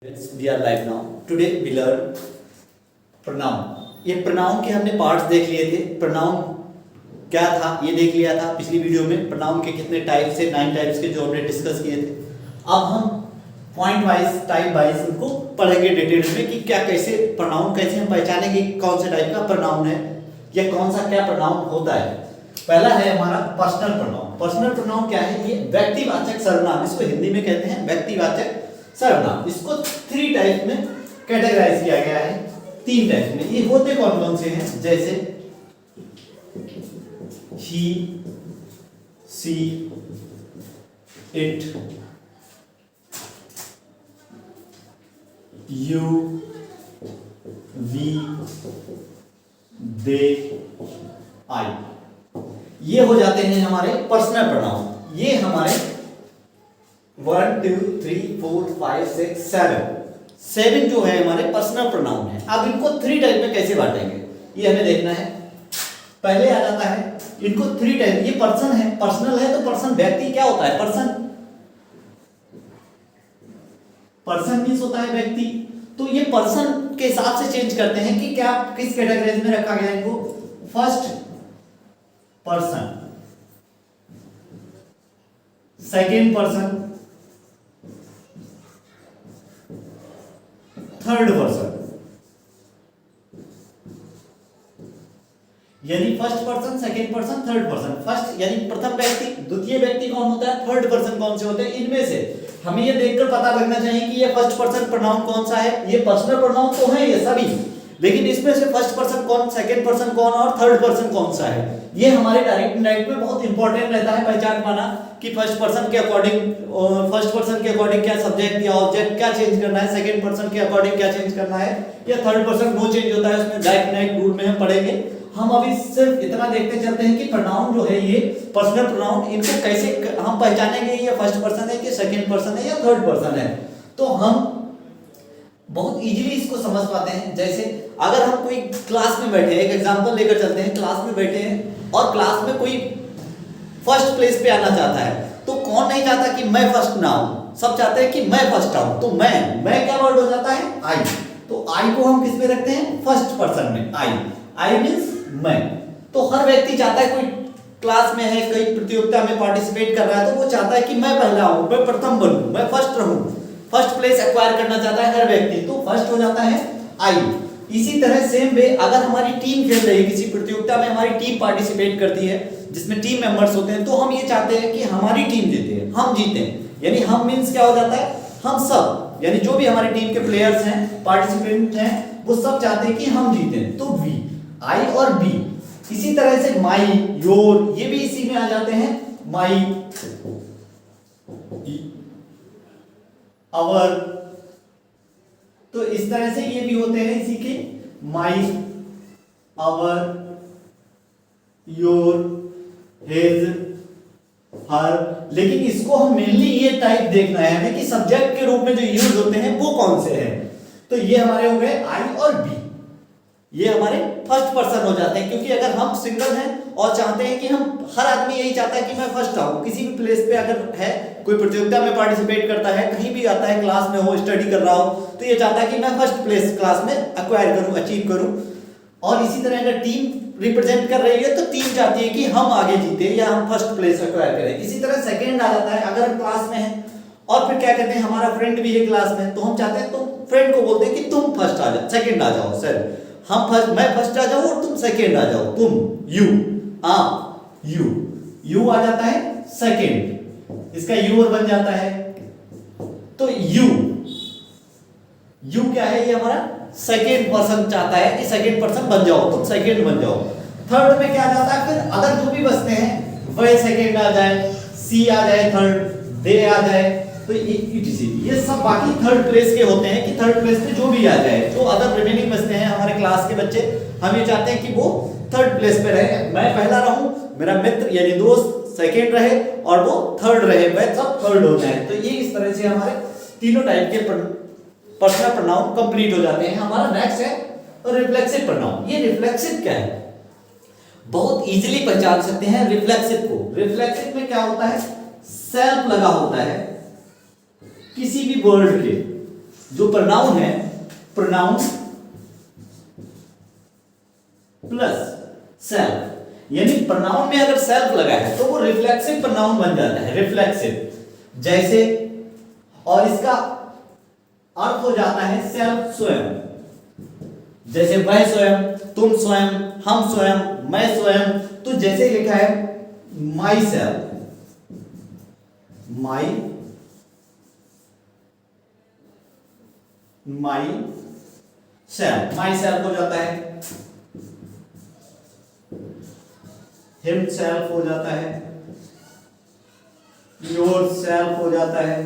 We are live now. Today we learn pronoun. ये pronoun के हमने parts देख लिए थे. pronoun क्या था ये देख लिया था पिछली वीडियो में. pronoun के कितने टाइप्स थे, 9 टाइप्स के जो हमने डिस्कस किए थे. अब हम पॉइंट वाइज टाइप वाइज उनको पढ़ेंगे डिटेल में कि क्या कैसे pronoun कैसे हम पहचानेंगे कौन से टाइप का pronoun है या कौन सा क्या pronoun होता है. पहला है हमारा पर्सनल pronoun. पर्सनल pronoun क्या है? ये व्यक्तिवाचक सर्वनाम, इसको हिंदी में कहते हैं व्यक्तिवाचक सर्वनाम. इसको 3 टाइप में कैटेगराइज किया गया है. 3 टाइप में. ये होते कौन कौन से हैं? जैसे ही, सी, इट, यू, वी, दे, आई. ये हो जाते हैं हमारे पर्सनल प्रोनाउन. ये हमारे 1 2 3 4 5 6 7 जो है हमारे पर्सनल प्रोनाउन है. अब इनको 3 टाइप में कैसे बांटेंगे ये हमें देखना है. पहले आ जाता है इनको 3 टाइप. ये पर्सन है, पर्सनल है तो पर्सन व्यक्ति क्या होता है? पर्सन मींस होता है व्यक्ति. तो ये पर्सन के हिसाब से चेंज करते हैं कि क्या किस कैटेगरी में रखा गया है इनको. First person, second person, third person. यानी first person, second person, third person. First यानी प्रथम व्यक्ति, द्वितीय व्यक्ति कौन होता है, थर्ड पर्सन कौन से होते हैं. इनमें से हमें ये देखकर पता लगना चाहिए कि ये फर्स्ट पर्सन प्रोनाउन कौन सा है. ये पर्सनल प्रोनाउन तो है ये सभी, लेकिन इसमें से फर्स्ट पर्सन कौन, सेकेंड पर्सन कौन और थर्ड पर्सन कौन सा है. ये हमारे डायरेक्ट इनडायरेक्ट में बहुत इंपॉर्टेंट रहता है पहचान पाना कि फर्स्ट पर्सन के अकॉर्डिंग क्या सब्जेक्ट या ऑब्जेक्ट क्या चेंज करना है, सेकंड पर्सन के अकॉर्डिंग क्या चेंज करना है, या थर्ड पर्सन नो चेंज होता है. उसमें डायरेक्ट इनडायरेक्ट रूल में हम पढ़ेंगे. हम अभी सिर्फ इतना देखते चलते हैं कि प्रोनाउन जो है ये पर्सनल प्रोनाउन, इनको कैसे हम पहचानेंगे ये फर्स्ट पर्सन है कि सेकंड पर्सन है या थर्ड पर्सन है. तो हम बहुत इजीली इसको समझ पाते हैं. जैसे अगर हम कोई क्लास में बैठे हैं, एक एग्जांपल लेकर चलते हैं. क्लास में बैठे हैं और क्लास में कोई फर्स्ट प्लेस पे आना चाहता है, तो कौन नहीं चाहता कि मैं फर्स्ट ना आऊं. सब चाहते हैं कि मैं फर्स्ट आऊं. तो मैं क्या वर्ड हो जाता है? आई. तो आई को हम किस में रखते हैं? फर्स्ट पर्सन में. आई मींस मैं. तो हर व्यक्ति चाहता है, कोई क्लास में है, कोई प्रतियोगिता में पार्टिसिपेट कर रहा है, तो वो चाहता है कि मैं पहला आऊं, मैं प्रथम बनूं, मैं फर्स्ट रहूं. फर्स्ट प्लेस एक्वायर करना चाहता है हर व्यक्ति. तो फर्स्ट हो जाता है आई. इसी तरह सेम वे अगर हमारी टीम खेल रही है, किसी प्रतियोगिता में हमारी टीम पार्टिसिपेट करती है जिसमें टीम मेंबर्स होते हैं, तो हम ये चाहते हैं कि हमारी टीम जीते, हम जीते. यानी हम मींस क्या हो जाता है? हम सब, यानी जो भी हमारी टीम के प्लेयर्स हैं, पार्टिसिपेंट हैं, वो सब चाहते हैं कि हम जीते. तो वी, आई और बी. इसी तरह से माई, योर, ये भी इसी में आ जाते हैं. माई, आवर. तो इस तरह से ये भी होते हैं इसी के. माई, आवर, योर, हिज, हर. लेकिन इसको हम मेनली ये टाइप देखना है हमें कि सब्जेक्ट के रूप में जो यूज होते हैं वो कौन से हैं. तो ये हमारे हो गए आई और बी. ये हमारे फर्स्ट पर्सन हो जाते हैं, क्योंकि अगर हम सिंगल हैं और चाहते हैं कि हम, हर आदमी यही चाहता है कि मैं फर्स्ट आऊं. किसी भी प्लेस पे अगर है, कोई प्रतियोगिता में पार्टिसिपेट करता है, कहीं भी आता है, क्लास में हो, स्टडी कर रहा हो, तो ये चाहता है कि मैं फर्स्ट प्लेस क्लास में एक्वायर करूं, अचीव करूं. और इसी तरह अगर टीम रिप्रेजेंट कर रही है तो टीम चाहती है कि हम आगे जीते या हम फर्स्ट प्लेस एक्वायर करें. इसी तरह सेकेंड आ जाता है अगर हम क्लास में हैं और फिर क्या कहते हैं, हमारा फ्रेंड भी है क्लास में, तो हम चाहते हैं, तुम फ्रेंड को बोलते हैं कि तुम फर्स्ट आ जाओ, सेकेंड आ जाओ. सर हम फर्स्ट, मैं फर्स्ट आ जाऊं और तुम सेकेंड आ जाओ. तुम, यू, यू आ जाता है सेकेंड. इसका यू और बन जाता है. तो यू क्या है? ये हमारा सेकेंड पर्सन चाहता है कि सेकेंड पर्सन बन जाओ, तुम सेकेंड बन जाओ. थर्ड में क्या आ जाता है? फिर अगर जो भी बचते हैं वह सेकेंड आ जाए, सी आ जाए थर्ड, दे आ जाए, तो ये सब बाकी थर्ड प्लेस के होते हैं कि थर्ड प्लेस पे जो भी आ जाए. जो अदर रिमेनिंग बचते हैं हमारे क्लास के बच्चे, हम ये चाहते हैं कि वो थर्ड प्लेस पे रहे, मैं पहला रहूं, मेरा मित्र यानी दोस्त सेकेंड रहे और वो थर्ड रहे, वह सब थर्ड हो जाए. तो ये इस तरह से हमारे तीनों टाइप के पर्सनल प्रोनाउन कंप्लीट हो जाते हैं. हमारा नेक्स्ट है रिफ्लेक्सिव प्रोनाउन. ये रिफ्लेक्सिव क्या है? बहुत इजीली पहचान सकते हैं रिफ्लेक्सिव को. रिफ्लेक्सिव में क्या होता है? सेल्फ लगा होता है किसी भी वर्ड के, जो प्रोनाउन है, प्रोनाउन प्लस सेल्फ, यानी प्रोनाउन में अगर सेल्फ लगा है तो वो रिफ्लेक्सिव प्रोनाउन बन जाता है, रिफ्लेक्सिव। जैसे, और इसका अर्थ हो जाता है सेल्फ, स्वयं। जैसे वह स्वयं, तुम स्वयं, हम स्वयं, मैं स्वयं। तो जैसे लिखा है my self, my self, my self हो जाता है, हिमसेल्फ हो जाता है, योर सेल्फ हो जाता है,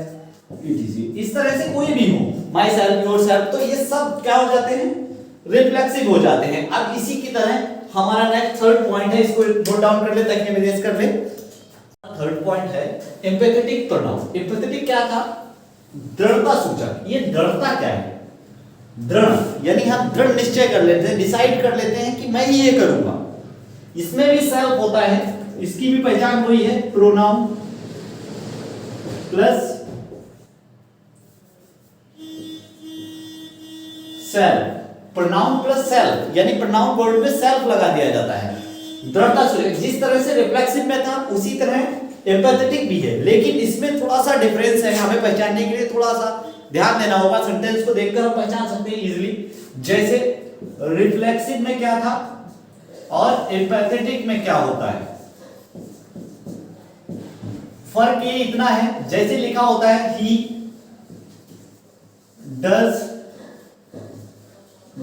इस तरह से कोई भी हो, माई सेल्फ, योर सेल्फ, तो ये सब क्या हो जाते हैं, रिफ्लेक्सिव हो जाते हैं। अब इसी की तरह हमारा नेक्स्ट थर्ड पॉइंट है, इसको नोट डाउन कर ले ताकि मेमोराइज कर ले। थर्ड पॉइंट है एम्पैथेटिक प्रोनाउन। एम्पैथेटिक क्या था, दृढ़ता सूचक। ये दृढ़ता क्या है, दृढ़, यानी हम दृढ़ निश्चय कर लेते हैं, डिसाइड कर लेते हैं कि मैं ये करूंगा। इसमें भी सेल्फ होता है, इसकी भी पहचान वही है, pronoun plus self, pronoun plus self, यानी प्रोनाउन वर्ड में सेल्फ लगा दिया जाता है। दृढ़ता सूचक जिस तरह से रिफ्लेक्सिव में था उसी तरह एम्पैथेटिक भी है, लेकिन इसमें थोड़ा सा डिफरेंस है, हमें पहचानने के लिए थोड़ा सा ध्यान देना होगा। सेंटेंस को देखकर हम पहचान सकते हैं इजीली। जैसे रिफ्लेक्सिव में क्या था और एम्पैथेटिक में क्या होता है, फर्क ये इतना है, जैसे लिखा होता है he does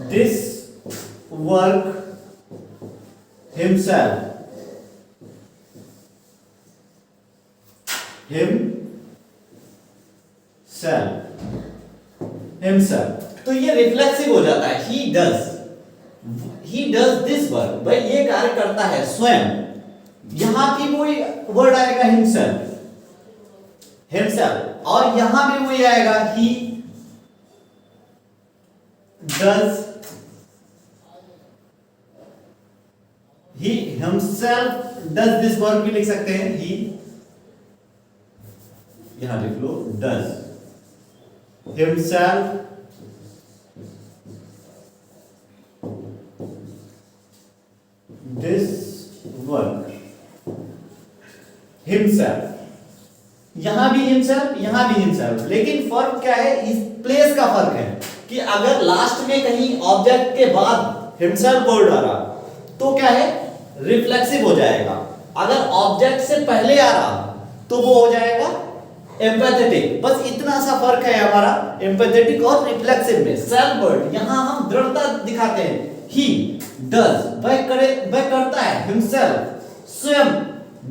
this work himself, himself, तो ये रिफ्लेक्सिव हो जाता है। ही डज दिस वर्क, भाई ये कार्य करता है स्वयं, यहां भी वही वर्ड आएगा हिमसेल्फ, और यहां भी वही आएगा he does, he himself does this work भी लिख सकते हैं, ही यहां लिख लो does himself this work, himself, यहां भी हिमसेल्फ, यहां भी हिमसेल्फ, लेकिन फर्क क्या है, इस प्लेस का फर्क है कि अगर लास्ट में कहीं ऑब्जेक्ट के बाद हिमसेल्फ वर्ड आ रहा तो क्या है, रिफ्लेक्सिव हो जाएगा। अगर ऑब्जेक्ट से पहले आ रहा तो वो हो जाएगा एम्पैथेटिक। बस इतना सा फर्क है हमारा एम्पैथेटिक और रिफ्लेक्सिव में। सेल्फ वर्ड यहां हम दृढ़ता दिखाते हैं, ही डज, वह करता है, हिमसेल्फ स्वयं,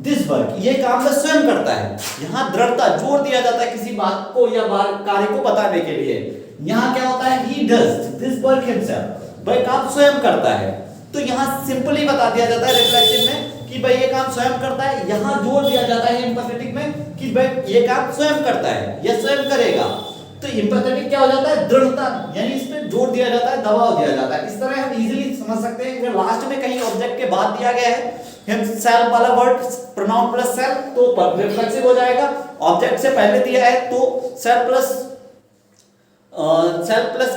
दिस वर्क, ये काम वह स्वयं करता है। यहां दृढ़ता, जोर दिया जाता है किसी बात को या कार्य को बताने के लिए। यहां क्या होता है, he does this work himself, वह काम स्वयं करता है। तो यहां सिंपली बता दिया जाता है रिफ्लेक्सिव में कि भाई ये काम स्वयं करता है, यहां जोर दिया जाता है एम्पैथेटिक में कि भाई ये काम स्वयं करता है, यह स्वयं करेगा। तो एम्पैथेटिक क्या हो जाता है, दृढ़ता, यानी इसमें जोर दिया जाता है, दबाव दिया जाता है। इस तरह हम इजीली समझ सकते हैं कि लास्ट में कहीं ऑब्जेक्ट के बाद दिया गया है सेल्फ वाला वर्ड, प्रोनाउन प्लस सेल्फ, तो रिफ्लेक्सिव हो जाएगा। ऑब्जेक्ट से पहले दिया है तो self plus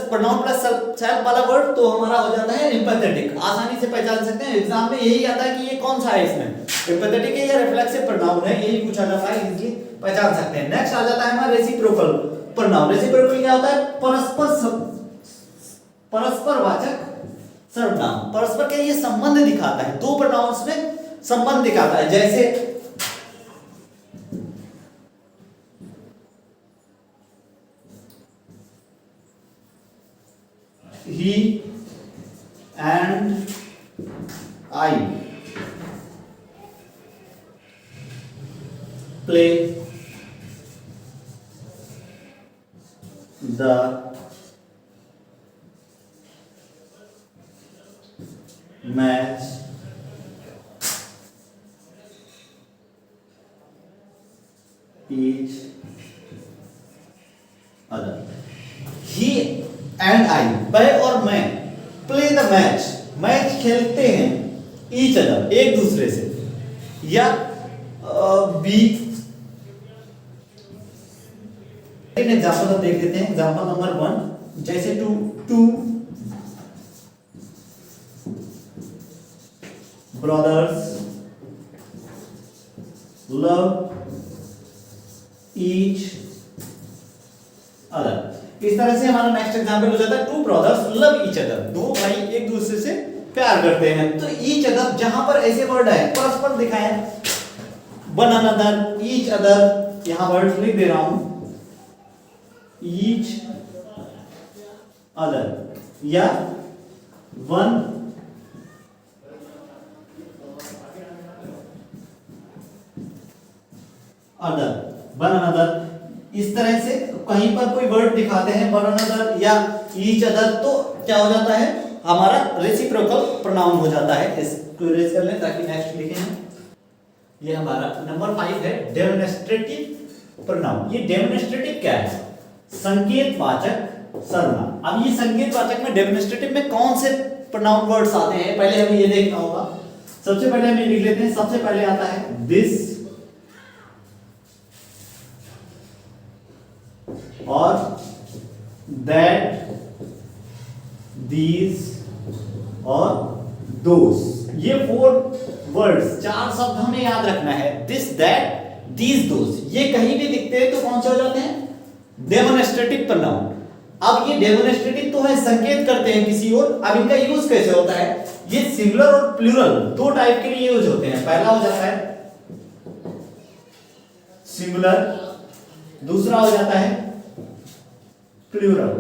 pronoun plus self वाला वर्ड तो हमारा हो जाता है एम्पैथेटिक। आसानी से पहचान सकते हैं, एग्जाम में यही आता है कि ये कौन सा है, इसमें एम्पैथेटिक है या रिफ्लेक्सिव प्रोनाउन है, यही पूछा जाता है, इजीली पहचान सकते हैं। नेक्स्ट आ जाता है हमारा रेसिप्रोकल प्रोनाउन। रेसिप्रोकल क्या होता है, परस्परवाचक सर्वनाम। परस्पर के ये संबंध दिखाता है, दो प्रोनाउंस में संबंध दिखाता है। जैसे he and I play the match each other. He and I, वह और मैं, प्ले द मैच, मैच खेलते हैं, ईच अदर, एक दूसरे से, या बी सेकंड एग्जांपल हम देख लेते हैं, एग्जांपल नंबर 1। जैसे two brothers love each other. इस तरह से हमारा नेक्स्ट एग्जांपल हो जाता है two brothers love each other, दो भाई एक दूसरे से प्यार करते हैं। तो ईच अदर जहां पर ऐसे वर्ड है परस्पर दिखाए, वन अनदर, ईच अदर, यहां वर्ड लिख दे रहा हूं, ईच अदर या वन अदर, वन अनदर। इस तरह से कहीं पर कोई वर्ड दिखाते हैं वन अनदर या ईच अदर, तो क्या हो जाता है, हमारा रेसिप्रोकल प्रोनाउन हो जाता है। इसको इरेज कर लें ताकि नेक्स्ट लिखें हम। ये हमारा नंबर 5 है डेमोन्स्ट्रेटिव प्रोनाउन। ये डेमोन्स्ट्रेटिव क्या है, संकेतवाचक सर्वनाम। अब ये संकेतवाचक में डेमोन्स्ट्रेटिव में कौन से प्रोनाउन वर्ड्स आते हैं, पहले हमें ये देखना होगा। सबसे पहले हम ये लिख लेते हैं, सबसे पहले आता है दिस और दैट, दीज और दोस। ये 4 वर्ड्स, 4 शब्द हमें याद रखना है। दिस, दैट, दीज, दोस, ये कहीं भी दिखते हैं तो कौन से हो जाते हैं, डेमोन्स्ट्रेटिव प्रोनाउन। अब ये डेमोन्स्ट्रेटिव तो है, संकेत करते हैं किसी और। अब इनका यूज कैसे होता है, ये सिंगुलर और प्लूरल दो टाइप के लिए यूज होते हैं। पहला हो जाता है सिंगुलर, दूसरा हो जाता है प्लूरल।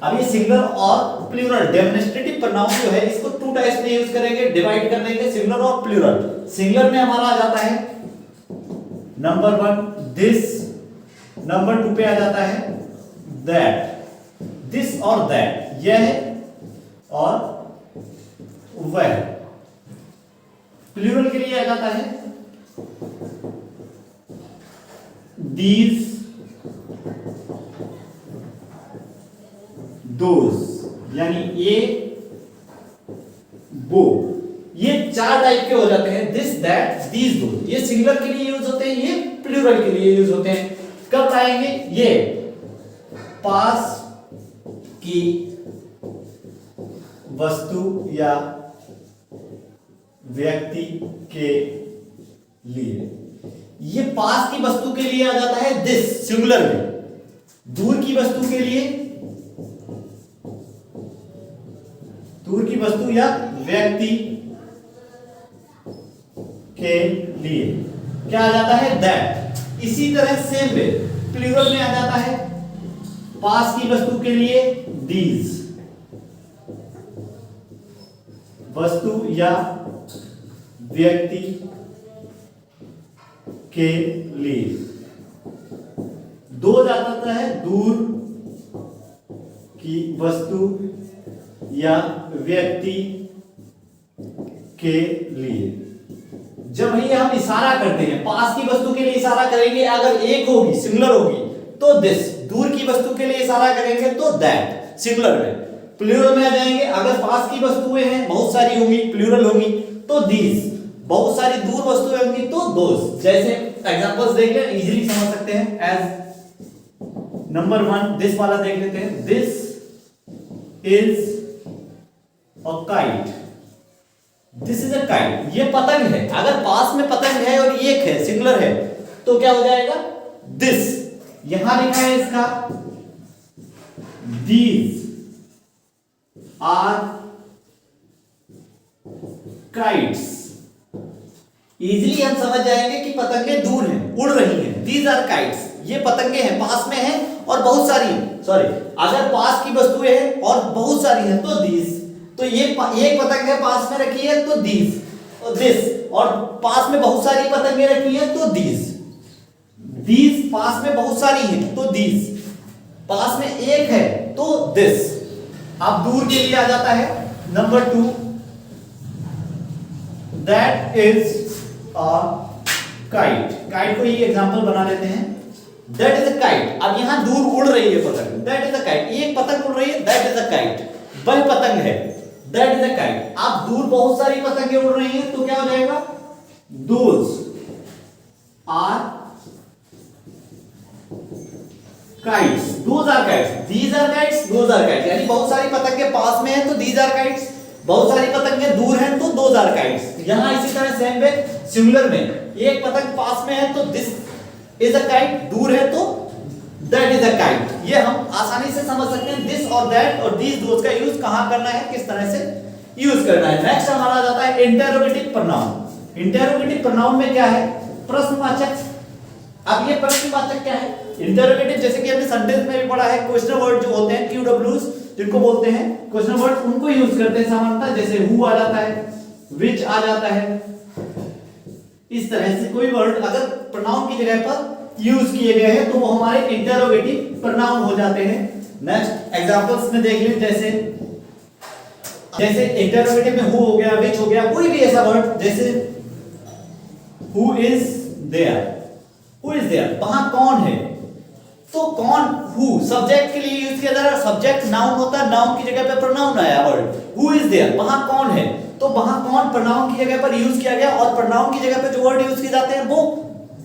अब ये सिंगुलर और प्लूरल डेमोन्स्ट्रेटिव प्रोनाउन जो है, इसको 2 टाइप्स में यूज करेंगे, डिवाइड कर देंगे सिंगुलर और प्लूरल। सिंगुलर में हमारा आ जाता है नंबर 1 दिस, नंबर 2 पे आ जाता है दैट, दिस और दैट, यह और वह। प्लूरल के लिए आ जाता है दीज, दोस, यानी ये वो। ये 4 टाइप के हो जाते हैं, दिस, दैट, दीज, दोस। ये सिंगुलर के लिए यूज होते हैं, ये प्लूरल के लिए यूज होते हैं। कब आएंगे, ये पास की वस्तु या व्यक्ति के लिए। ये पास की वस्तु के लिए आ जाता है दिस सिंगुलर में, दूर की वस्तु के लिए, दूर की वस्तु या व्यक्ति के लिए क्या आ जाता है, दैट। इसी तरह सेम वे प्लूरल में आ जाता है पास की वस्तु के लिए दीज, वस्तु या व्यक्ति के लिए। दो जाता है दूर की वस्तु या व्यक्ति के लिए। जब ये हम इशारा करते हैं, पास की वस्तु के लिए इशारा करेंगे, अगर एक होगी सिंगुलर होगी तो दिस, दूर की वस्तु के लिए इशारा करेंगे तो दैट सिंगुलर में। प्लूरल में आ जाएंगे, अगर पास की वस्तुएं हैं बहुत सारी होंगी प्लूरल होंगी तो दीज, बहुत सारी दूर वस्तुएं होंगी तो दोस। जैसे एग्जांपल्स देख लें, इजीली समझ सकते हैं। एज नंबर 1 दिस वाला देख लेते हैं, this is a kite, this is a kite, ये पतंग है। अगर पास में पतंग है और एक है सिंगुलर है तो क्या हो जाएगा, दिस। यहां लिखा है इसका दीज आर काइट्स। इजीली हम समझ जाएंगे कि पतंगे दूर हैं, उड़ रही हैं। दीज आर काइट्स, ये पतंगे हैं, पास में हैं और बहुत सारी हैं। सॉरी, अगर पास की वस्तुएं हैं और बहुत सारी हैं तो दीज। तो ये एक पतंग है पास में रखी है तो दीज, और दिस, और पास में बहुत सारी पतंगे रखी हैं तो दीज। दीज पास में बहुत सारी हैं तो दीज, पास में एक है तो दिस। अब दूर के लिए आ जाता है number 2 that is a kite. Kite को ये एग्जांपल बना लेते हैं, दैट इज अ काइट। अब यहां दूर उड़ रही है पतंग, दैट इज अ काइट। एक पतंग उड़ रही है, दैट इज अ काइट, वह पतंग है, दैट इज अ काइट। अब दूर बहुत सारी पतंगे उड़ रही हैं तो क्या हो जाएगा, those are kites, those are kites, these are kites, those are kites, यानी बहुत सारी पतंगे पास में हैं तो these are kites, बहुत सारी पतंगे दूर हैं तो those are kites। यहाँ इसी तरह सेम वे सिंगुलर में एक पतंग पास में है तो this is a kite, दूर है तो that is a kite। ये हम आसानी से समझ सकते हैं this और that और these those का यूज कहाँ करना है, किस तरह से यूज करना है। नेक्स्ट हमारा आ जाता है इंटेरोगेटिव प्रोनाउन। इंटेरोगेटिव प्रोनाउन में क्या है, प्रश्नवाचक। अब ये प्रश्नवाचक क्या है, इंटेरोगेटिव जैसे कि हमने सेंटेंस में भी पढ़ा है, क्वेश्चन वर्ड जो होते हैं QWs जिनको बोलते हैं क्वेश्चन वर्ड, उनको यूज करते हैं सामान्यतः, जैसे हु आ जाता है, विच आ जाता है। इस तरह से कोई वर्ड अगर प्रोनाउन की जगह पर यूज किए गए हैं तो वो हमारे इंटेरोगेटिव प्रोनाउन हो जाते हैं। नेक्स्ट एग्जांपल्स में देख लीजिए, जैसे इंटेरोगेटिव में हु हो गया, विच हो गया, कोई भी ऐसा वर्ड जैसे who is there, who is there, वहां कौन है, तो कौन, हु सब्जेक्ट के लिए यूज किया जा रहा है, सब्जेक्ट नाउन होता है, नाउन की जगह पे प्रोनाउन आया वर्ड हु इज देयर, वहां कौन है, तो वहां कौन प्रोनाउन की जगह पर यूज किया गया, और प्रोनाउन की जगह पे जो वर्ड यूज किए जाते हैं वो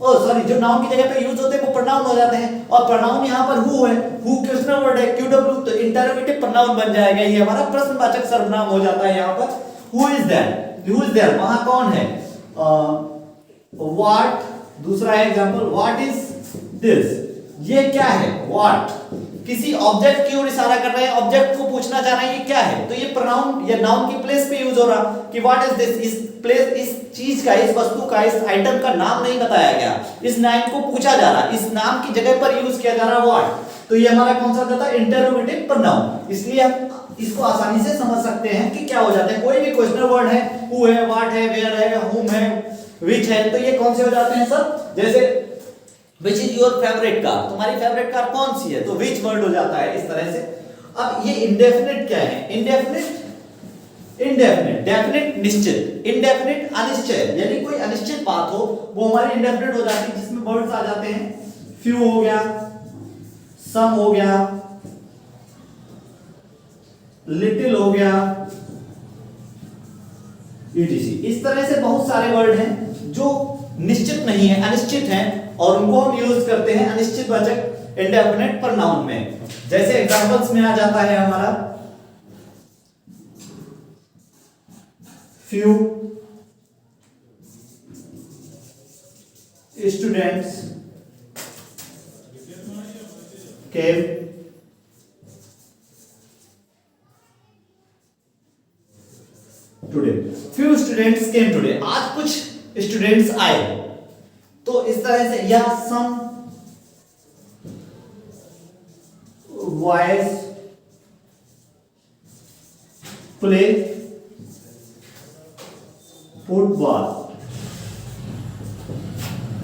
जो नाउन की जगह पे यूज होते हैं वो प्रोनाउन हो जाते हैं, और प्रोनाउन यहाँ पर हु है, हु क्वेश्चन वर्ड है, QW तो इंटरोगेटिव प्रोनाउन बन जाएगा, ये हमारा प्रश्नवाचक सर्वनाम हो जाता है। यहाँ पर who is there, who is there वहां कौन है, व्हाट, दूसरा है एग्जांपल व्हाट इज दिस, ये क्या है, व्हाट, किसी ऑब्जेक्ट की ओर इशारा कर रहे हैं, ऑब्जेक्ट को पूछना चाह रहे हैं ये क्या है, तो ये प्रोनाउन या नाउन की प्लेस पे यूज हो रहा कि व्हाट इज दिस, इस प्लेस, इस चीज का, इस वस्तु का, इस आइटम का नाम नहीं बताया गया, इस नाम को पूछा जा रहा, इस नाम की जगह पर यूज किया जा रहा व्हाट, तो ये हमारा कौन सा जाता है, इंटरोगेटिव प्रोनाउन। इसलिए हम इसको आसानी से समझ सकते हैं कि क्या हो जाते हैं, कोई भी क्वेश्चन वर्ड है, हु है, व्हाट है, वेयर है, हुम है, विच है, तो ये कौन से हो जाते हैं सब, जैसे which is your favourite car, तुम्हारी फेवरेट कार कौन सी है, तो विच वर्ड हो जाता है इस तरह से। अब ये इंडेफिनिट क्या है, इंडेफिनिट, इंडेफिनिट, डेफिनिट निश्चित, इंडेफिनिट अनिश्चय, यानी कोई अनिश्चित बात हो वो हमारी इंडेफिनिट हो जाती है, जिसमें वर्ड्स आ जाते हैं फ्यू हो गया, सम हो गया, लिटिल हो गया, etc। इस तरह से बहुत सारे वर्ड हैं जो निश्चित नहीं है, अनिश्चित हैं, और उनको हम यूज करते हैं अनिश्चित वाचक इंडेफिनिट प्रोनाउन में। जैसे एग्जांपल्स में आ जाता है हमारा few students came today, few students came today, आज कुछ स्टूडेंट्स आए, तो इस तरह से, या some boys play फुटबॉल,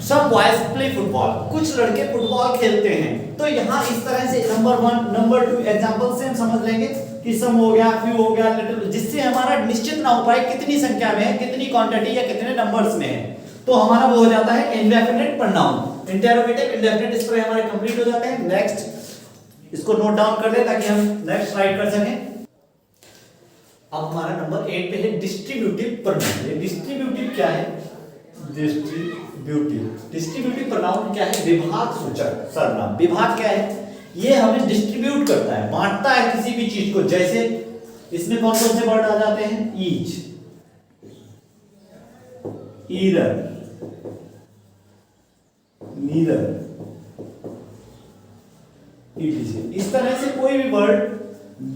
सब बॉयज प्ले फुटबॉल, कुछ लड़के फुटबॉल खेलते हैं, तो यहाँ इस तरह से नंबर 1 नंबर 2 एग्जांपल से हम समझ लेंगे कि सम हो गया, फ्यू हो गया, लिटिल, जिससे हमारा निश्चित ना हो पाए कितनी संख्या में है, कितनी क्वांटिटी या कितने नंबर्स में है, तो हमारा वो हो जाता है इंडेफिनिट प्रोनाउन, इंटेरोगेटिव इंडेफिनिट, इस तरह हमारे कंप्लीट हो जाते हैं। नेक्स्ट इसको नोट डाउन कर ले ताकि हम नेक्स्ट राइट कर सकें। अब हमारा नंबर 8 पे है डिस्ट्रीब्यूटिव प्रोनाउन। ये डिस्ट्रीब्यूटिव क्या है, डिस्ट्रीब्यूटिव प्रोनाउन क्या है, विभाग सूचक सर्वनाम। विभाग क्या है, ये हमें डिस्ट्रीब्यूट करता है, बांटता है किसी भी चीज को। जैसे इसमें कौन कौन से वर्ड आ जाते हैं, ईच, ईदर, नीदर, etc। इस तरह से कोई भी वर्ड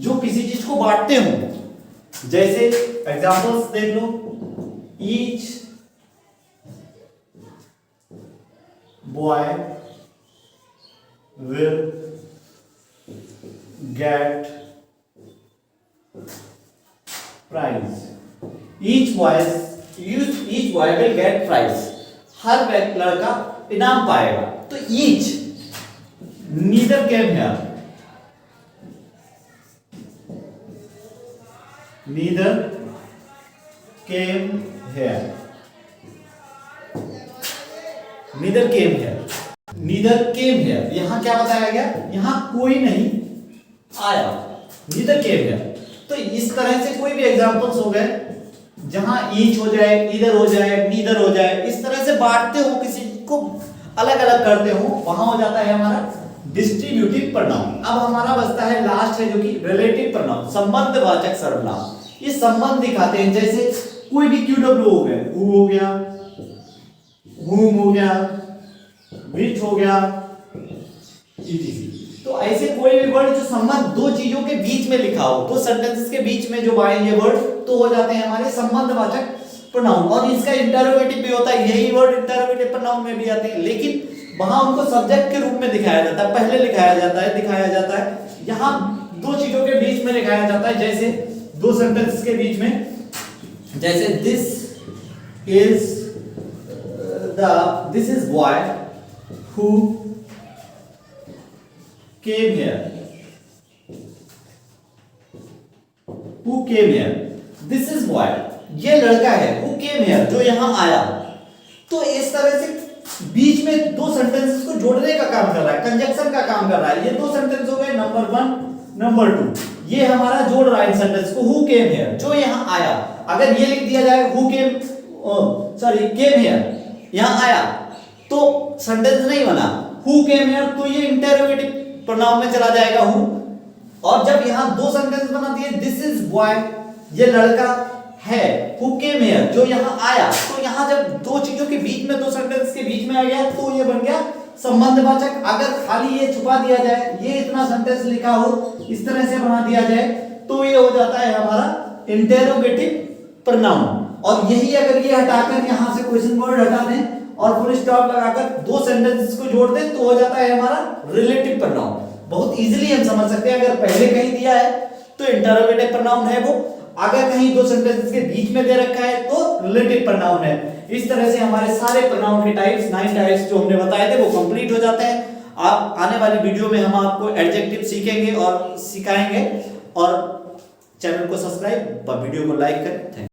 जो किसी चीज को बांटते हो, जैसे एग्जांपल्स देख लो, each boy will get prize, each boy will get prize, हर लड़का इनाम पाएगा, तो each, neither came here, neither came here, neither came here, neither came here, यहां क्या बताया गया, यहां कोई नहीं आया, neither came here। तो इस तरह से कोई भी एग्जांपल्स हो गए जहां ईच हो जाए, ईदर हो जाए, नीदर हो जाए, इस तरह से बांटते हो, किसी को अलग अलग करते हो, वहां हो जाता है हमारा डिस्ट्रीब्यूटिव प्रोनाउन। अब हमारा बचता है लास्ट है जो कि रिलेटिव प्रोनाउन, संबंधवाचक सर्वनाम। ये संबंध दिखाते हैं, जैसे कोई भी QW हो गया, हु हो गया, whom हो गया, which हो गया, etc। तो ऐसे कोई भी वर्ड जो संबंध दो चीजों के बीच में लिखा हो, दो सेंटेंसेस के बीच में जो आएंगे वर्ड, तो हो जाते हैं हमारे संबंधवाचक प्रोनाउन। और इसका इंटरोगेटिव भी होता है, यही वर्ड इंटरोगेटिव प्रोनाउन में भी आते हैं, लेकिन वहां उनको सब्जेक्ट के रूप में दिखाया जाता है, पहले दिखाया जाता है। यहाँ दो चीजों के बीच में दिखाया जाता है, जैसे दो सेंटेंसेस के बीच में, जैसे this is boy who came here, this is boy, ये लड़का है, who came here, जो यहां आया। तो इस तरह से बीच में दो सेंटेंसेस को जोड़ने का काम कर रहा है, कंजक्शन का काम कर रहा है। ये दो सेंटेंस हो गए, नंबर 1, नंबर 2, ये हमारा जोड़ रहा है इन सेंटेंस को, who came here, जो यहां आया। अगर ये लिख दिया जाए who came here, यहां आया, तो सेंटेंस नहीं बना। who came here, तो ये इंटरोगेटिव प्रोनाउन में चला जाएगा who। और जब यहां दो सेंटेंस बना दिए, this is boy, ये लड़का है, who came here, जो यहां आया, तो यहां जब दो चीजों के बीच में, दो सेंटेंस के बीच में आ गया, तो ये बन गया संबंधवाचक। अगर खाली ये छुपा दिया जाए, ये इतना सेंटेंस लिखा हो, इस तरह से बना दिया जाए, तो ये हो जाता है हमारा इंटरोगेटिव प्रोनाउन। और यही अगर ये हटाकर यहां से क्वेश्चन वर्ड हटा दें और फुल स्टॉप लगाकर दो सेंटेंसेस को जोड़ दें, तो हो जाता है हमारा रिलेटिव प्रोनाउन। बहुत इजीली हम समझ सकते हैं। अगर पहले कहीं दिया है तो इंटरोगेटिव प्रोनाउन है वो, अगर कहीं दो सेंटेंसेस के बीच में दे रखा है तो रिलेटिव प्रोनाउन है। इस तरह से हमारे सारे प्रोनाउन के टाइप्स, 9 टाइप्स जो हमने बताए थे, वो कंप्लीट हो जाते हैं। आप आने वाली वीडियो में हम आपको एडजेक्टिव सीखेंगे और सिखाएंगे। और चैनल को सब्सक्राइब व वीडियो को लाइक करें। Thank you.